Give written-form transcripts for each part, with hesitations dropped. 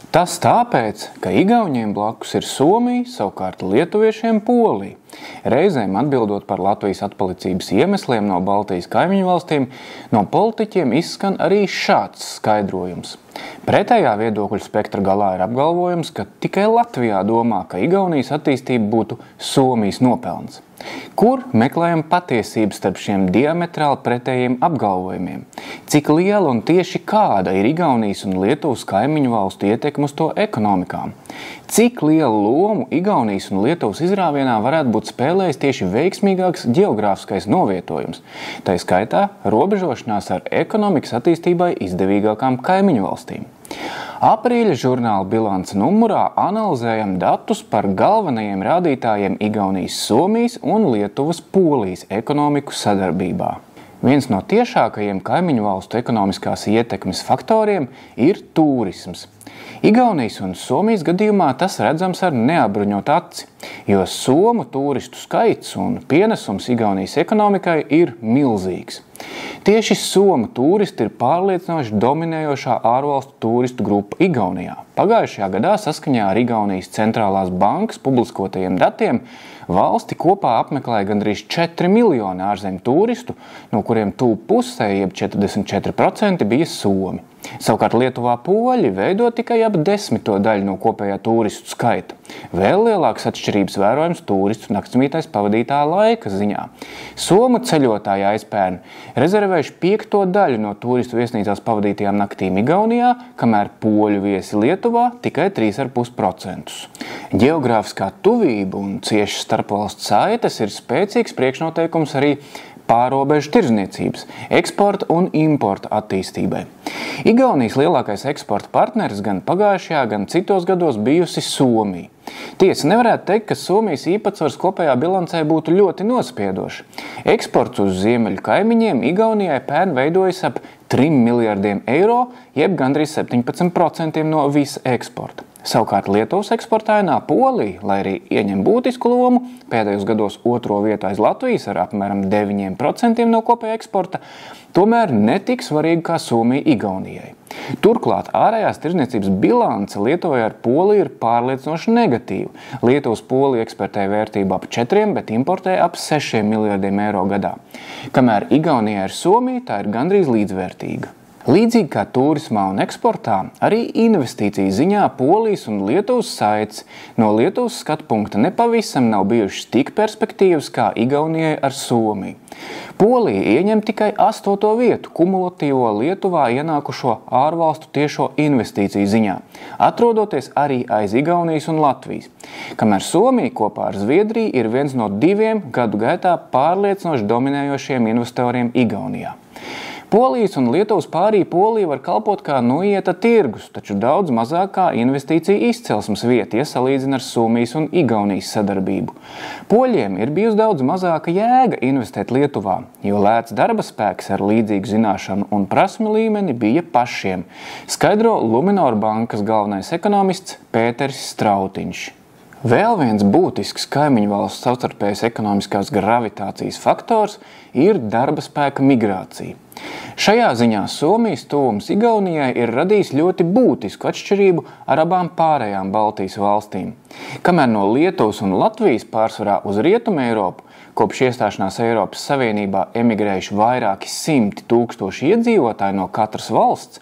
Tas tāpēc, ka igauņiem blakus ir Somija, savukārt lietuviešiem Polija. Reizēm atbildot par Latvijas atpalicības iemesliem no Baltijas kaimiņu valstīm, no politiķiem izskan arī šāds skaidrojums. Pretējā viedokļu spektra galā ir apgalvojums, ka tikai Latvijā domā, ka Igaunijas attīstība būtu Somijas nopelns. Kur meklējam patiesību starp šiem diametrāli pretējiem apgalvojumiem? Cik liela un tieši kāda ir Igaunijas un Lietuvas kaimiņu valstu ietekme uz to ekonomikām? Cik lielu lomu Igaunijas un Lietuvas izrāvienā varētu būt spēlējis tieši veiksmīgāks ģeogrāfiskais novietojums, tai skaitā robežošanās ar ekonomikas attīstībai izdevīgākām kaimiņu valstīm? Aprīļa žurnāla bilance numurā analizējam datus par galvenajiem rādītājiem Igaunijas, Somijas un Lietuvas Polijas ekonomiku sadarbībā. Viens no tiešākajiem kaimiņu valstu ekonomiskās ietekmes faktoriem ir turisms. Igaunijas un Somijas gadījumā tas redzams ar neapbruņotu aci, jo somu turistu skaits un pienesums Igaunijas ekonomikai ir milzīgs. Tieši somu turisti ir pārliecinoši dominējošā ārvalstu turistu grupa Igaunijā. Pagājušajā gadā saskaņā ar Igaunijas centrālās bankas publiskotajiem datiem valsti kopā apmeklēja gandrīz 4 miljoni ārzemju turistu, no kuriem tuvu pusē, jeb 44% bija somi. Savukārt Lietuvā poļi veido tikai ap 10. daļu no kopējā turistu skaita. Vēl lielākas atšķirības vērojams turistu naktsmītēs pavadītā laika ziņā. Somu ceļotāji aizpērn rezervējuši 5. daļu no turistu viesnīcās pavadītajām naktīm Igaunijā, kamēr poļu viesi Lietuvā tikai 3,5%. Ģeogrāfiskā tuvība un cieši starpvalstu saites ir spēcīgs priekšnoteikums arī pārobežu tirdzniecības, eksporta un importa attīstībai. Igaunijas lielākais eksporta partneris gan pagājušajā, gan citos gados bijusi Somija. Tiesa, nevarētu teikt, ka Somijas īpatsvars kopējā bilancē būtu ļoti nospiedošs. Eksports uz ziemeļu kaimiņiem Igaunijai pērn veidojas ap 3 miljardiem eiro, jeb gandrīz 17% no visa eksporta. Savukārt Lietuvas eksportēnā Polija, lai arī ieņem būtisku lomu, pēdējos gados 2. vietu aiz Latvijas ar apmēram 9% no kopējā eksporta, tomēr netik svarīga kā Somija Igaunijai. Turklāt ārējās tirdzniecības bilance Lietuvai ar Poliju ir pārliecinoši negatīva. Lietuvas Polija eksportē vērtību ap 4, bet importē ap 6 miljardiem eiro gadā. Kamēr Igaunijai ar Somiju tā ir gandrīz līdzvērtīga. Līdzīgi kā turismā un eksportā, arī investīciju ziņā Polijas un Lietuvas saites no Lietuvas skatu punkta nepavisam nav bijušas tik perspektīvas kā Igaunijai ar Somiju. Polija ieņem tikai 8. vietu kumulatīvo Lietuvā ienākušo ārvalstu tiešo investīciju ziņā, atrodoties arī aiz Igaunijas un Latvijas, kamēr Somija kopā ar Zviedriju ir viens no 2 gadu gaitā pārliecinoši dominējošiem investoriem Igaunijā. Polijas un Lietuvas pārī Polija var kalpot kā noieta tirgus, taču daudz mazākā investīcija izcelsmes vieta, ja salīdzina ar Somijas un Igaunijas sadarbību. Poļiem ir bijusi daudz mazāka jēga investēt Lietuvā, jo lēts darba spēks ar līdzīgu zināšanu un prasmi līmeni bija pašiem, skaidro Luminor bankas galvenais ekonomists Pēters Strautiņš. Vēl viens būtisks kaimiņu valsts savstarpējas ekonomiskās gravitācijas faktors ir darba spēka migrācija. Šajā ziņā Somijas tuvums Igaunijai ir radījis ļoti būtisku atšķirību ar abām pārējām Baltijas valstīm. Kamēr no Lietuvas un Latvijas pārsvarā uz Rietumu Eiropu kopš iestāšanās Eiropas Savienībā emigrējuši vairāki 100 000 iedzīvotāji no katras valsts,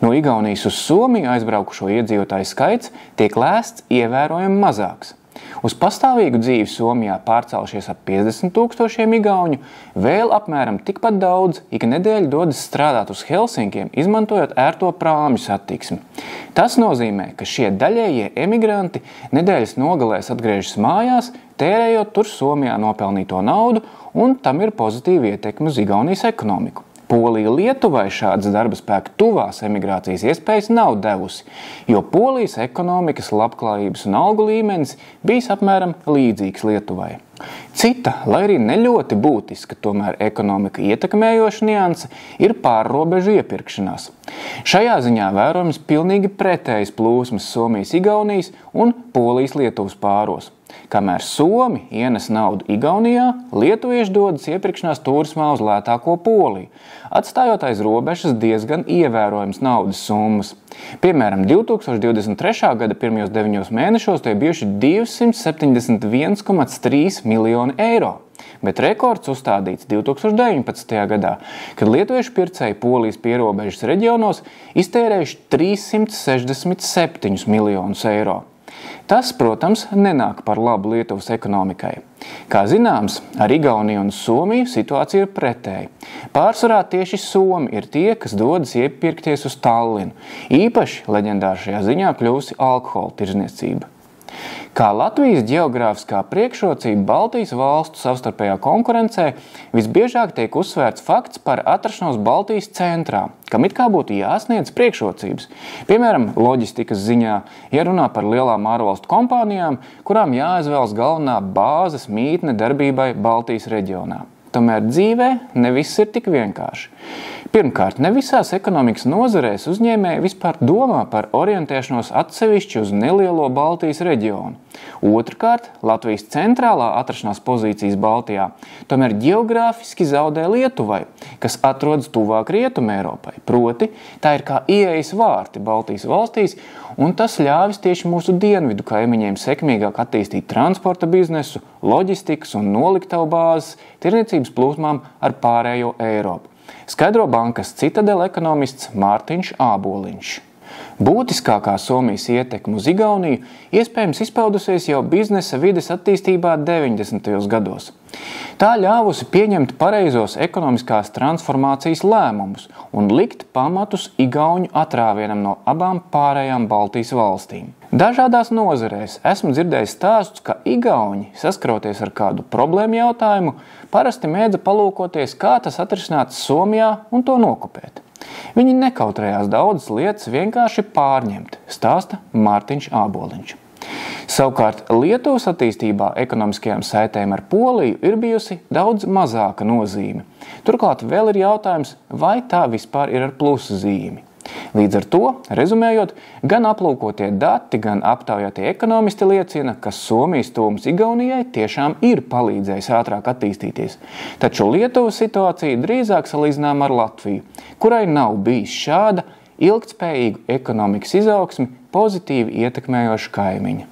no Igaunijas uz Somiju aizbraukušo iedzīvotāju skaits tiek lēsts ievērojami mazāks. Uz pastāvīgu dzīvi Somijā pārcēlušies ap 50 000 igauņu, vēl apmēram tikpat daudz ik nedēļu dodas strādāt uz Helsinkiem, izmantojot ērto prāmju satiksmi. Tas nozīmē, ka šie daļējie emigranti nedēļas nogalēs atgriežas mājās, tērējot tur Somijā nopelnīto naudu, un tam ir pozitīva ietekme uz Igaunijas ekonomiku. Polija Lietuvai šādas darba spēka tuvās emigrācijas iespējas nav devusi, jo Polijas ekonomikas labklājības un algu līmenis bijis apmēram līdzīgs Lietuvai. Cita, lai arī ne ļoti būtiska, tomēr ekonomika ietekmējoša nianse ir pārrobežu iepirkšanās. Šajā ziņā vērojams pilnīgi pretējas plūsmas Somijas Igaunijas un Polijas Lietuvas pāros. Kamēr Somi ienes naudu Igaunijā, lietuvieši dodas iepirkšanās turismā uz lētāko Poliju, atstājot aiz robežas diezgan ievērojams naudas summas. Piemēram, 2023. gada pirmajos 9 mēnešos tie bijuši 271,3 miljoni eiro. Bet rekords uzstādīts 2019. gadā, kad lietuviešu pircēji Polijas pierobežas reģionos iztērējuši 367 miljonus eiro. Tas, protams, nenāk par labu Lietuvas ekonomikai. Kā zināms, ar Igauniju un Somiju situācija ir pretēja. Pārsvarā tieši Somi ir tie, kas dodas iepirkties uz Tallinu. Īpaši leģendāra šajā ziņā kļūsi alkohola tirzniecība. Kā Latvijas ģeogrāfiskā priekšrocība Baltijas valstu savstarpējā konkurencē, visbiežāk tiek uzsvērts fakts par atrašanos Baltijas centrā, kam it kā būtu jāsniedz priekšrocības. Piemēram, loģistikas ziņā, ja runā par lielām ārvalstu kompānijām, kurām jāizvēlas galvenā bāzes mītne darbībai Baltijas reģionā. Tomēr dzīvē ne viss ir tik vienkārši. Pirmkārt, ne visās ekonomikas nozarēs uzņēmēji vispār domā par orientēšanos atsevišķi uz nelielo Baltijas reģionu. Otrkārt, Latvijas centrālā atrašanās pozīcijas Baltijā tomēr ģeogrāfiski zaudē Lietuvai, kas atrodas tuvāk Rietumē Eiropai. Proti, tā ir kā ieejas vārti Baltijas valstīs, un tas ļāvis tieši mūsu dienvidu kaimiņiem sekmīgāk attīstīt transporta biznesu, loģistikas un noliktavu bāzes, tirniecības plūsmām ar pārējo Eiropu. Skaidro bankas Citadele ekonomists Mārtiņš Āboliņš. Būtiskākā Somijas ietekme uz Igauniju iespējams izpaudusies jau biznesa vides attīstībā 90. gados. Tā ļāvusi pieņemt pareizos ekonomiskās transformācijas lēmumus un likt pamatus igauņu atrāvienam no abām pārējām Baltijas valstīm. Dažādās nozarēs esmu dzirdējis stāstus, ka igauņi, saskaroties ar kādu problēmu jautājumu, parasti mēdza palūkoties, kā tas atrisināts Somijā un to nokopēt. Viņi nekautrējās daudzas lietas vienkārši pārņemt, stāsta Mārtiņš Āboliņš. Savukārt Lietuvas attīstībā ekonomiskajām saitēm ar Poliju ir bijusi daudz mazāka nozīme. Turklāt vēl ir jautājums, vai tā vispār ir ar plusa zīmi. Līdz ar to, rezumējot, gan aplūkotie dati, gan aptaujātie ekonomisti liecina, ka Somijas tuvums Igaunijai tiešām ir palīdzējis ātrāk attīstīties. Taču Lietuvas situācija drīzāk salīdzinām ar Latviju, kurai nav bijis šāda ilgtspējīgu ekonomikas izaugsmi pozitīvi ietekmējoša kaimiņa.